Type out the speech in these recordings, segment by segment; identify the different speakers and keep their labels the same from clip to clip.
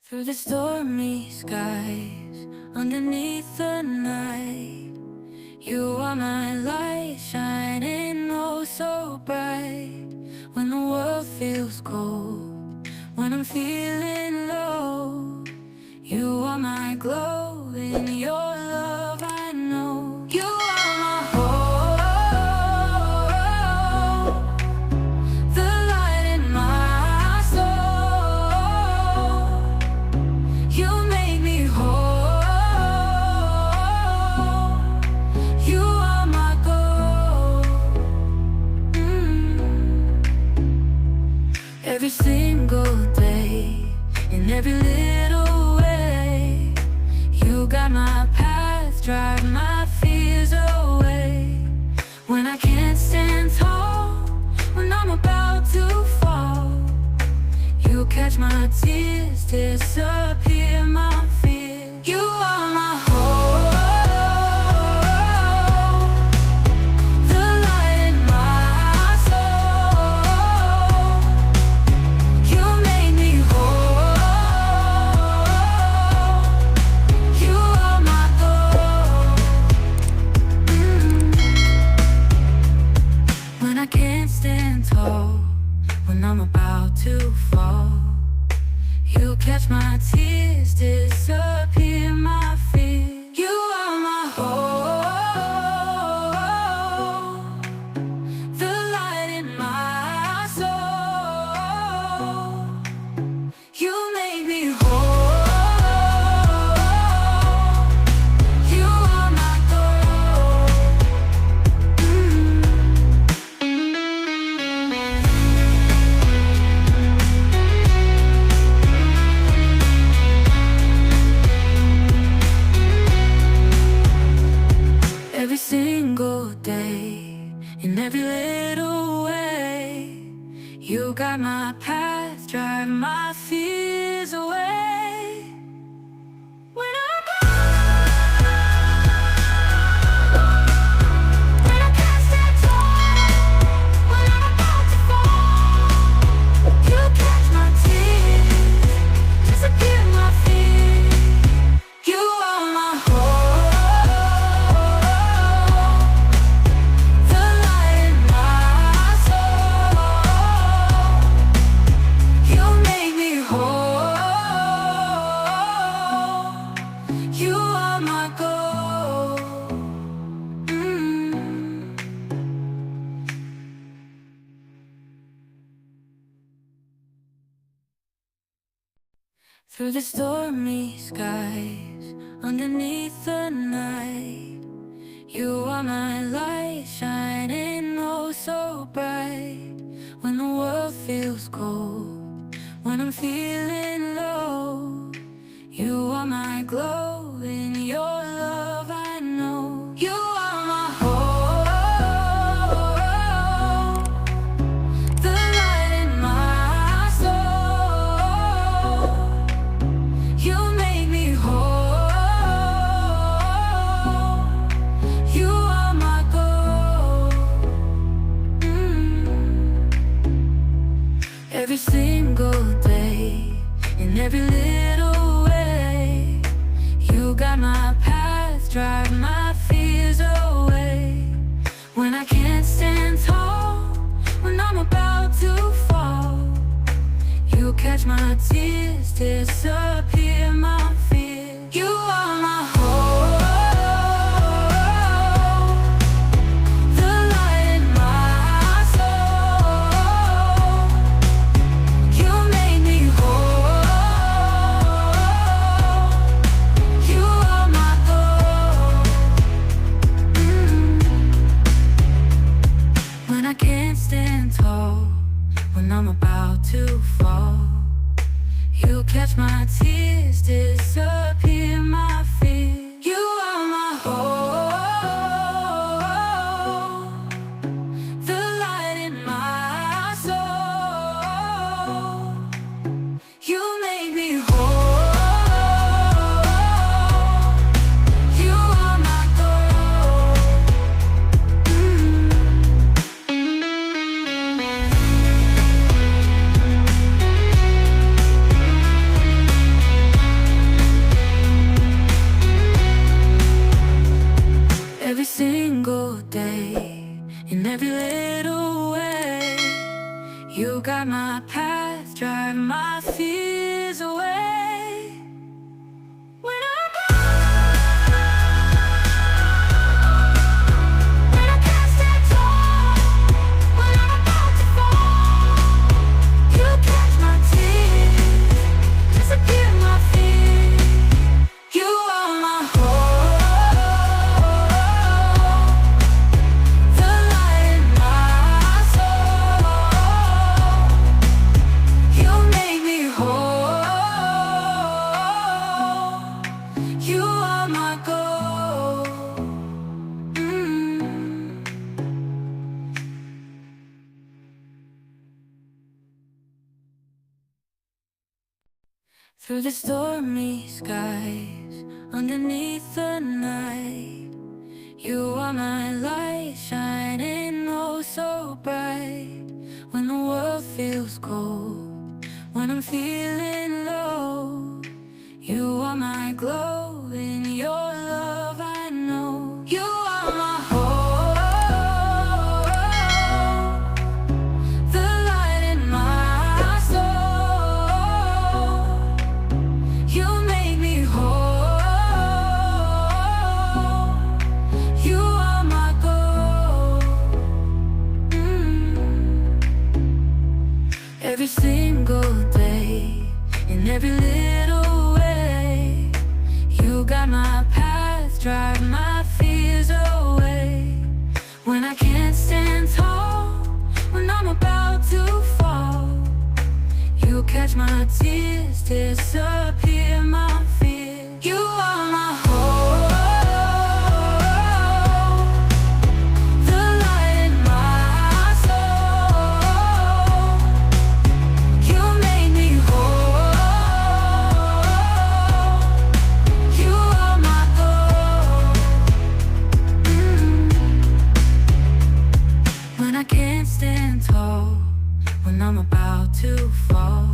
Speaker 1: Through the stormy skies, underneath the night, you are my light, shining oh so bright. When the world feels cold, when I'm feeling low, you are my glow, in your love I know. You are my hope, the light in my soul. You make me whole. You are my goal. Every single day, in every little way, you got my path, drive my fears away. When I can't stand tall, when I'm about to fall, you catch my tears, disappear my fear. You are my hope, the light in my soul. You make me whole. You are my goal. When I can't stand tall, when I'm about to fall, you catch my tears, disappear my fear. You are my hope, the light in my soul. You make me whole. You are my goal. Every single day, in every little way, you got my path, drive my fears away. When when I can't stand tall, when I'm about to fall, you catch my tears, disappear my fear. You are my hope, the light in my soul. You make me whole. You are my goal. Through the stormy skies, underneath the night, you are my light, shining oh so bright. When the world feels cold, when I'm feeling low, you are my glow, in your love I know. You are my hope, the light in my soul. You make me whole. You are my goal. Every single day, in every little way, you got my path, drive my fears away. When I can't stand tall, when I'm about to fall, you catch my tears, disappear my fear. You are my hope, the light in my soul. You make me whole. You are my goal. When I can't stand tall, when I'm about to fall, you catch my tears, disappear my fear. You are my hope, the light in my soul. You make me whole. You are my goal. Through the stormy skies, underneath the night, you are my light, shining oh so bright. When the world feels cold, when I'm feeling low, you are my glow, in your love I know. You are my hope, the light in my soul. You make me whole, you are my goal. Every single day, in every little way, you got my path, drive my fears away. When I can't stand tall, when I'm about to fall, you catch my tears, disappear my fear. You are my hope, the light in my soul. You make me whole, you are my goal. When I can't stand tall, when I'm about to fall,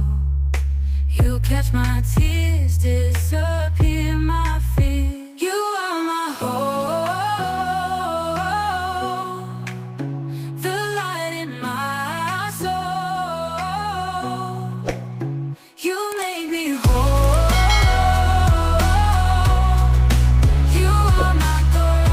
Speaker 1: you catch my tears, disappear my fear. You are my hope, the light in my soul. You make me whole, you are my goal.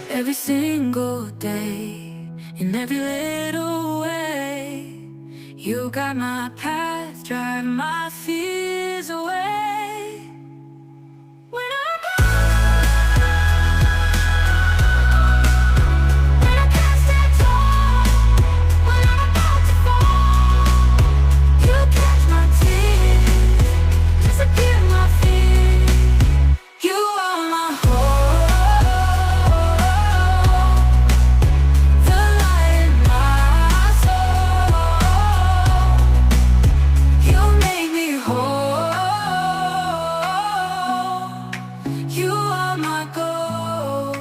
Speaker 1: Every single day, in every little way, you got my path, drive my fears away. When when I can't stand tall, when I'm about to fall, you catch my tears, disappear my fear. You are my hope, the light in my soul. You make me whole, you are my goal.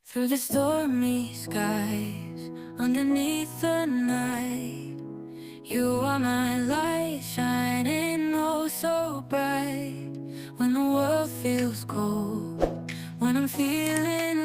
Speaker 1: Through the stormy skies, underneath the night, you are my light, shining oh so bright. When the world feels cold, when I'm feeling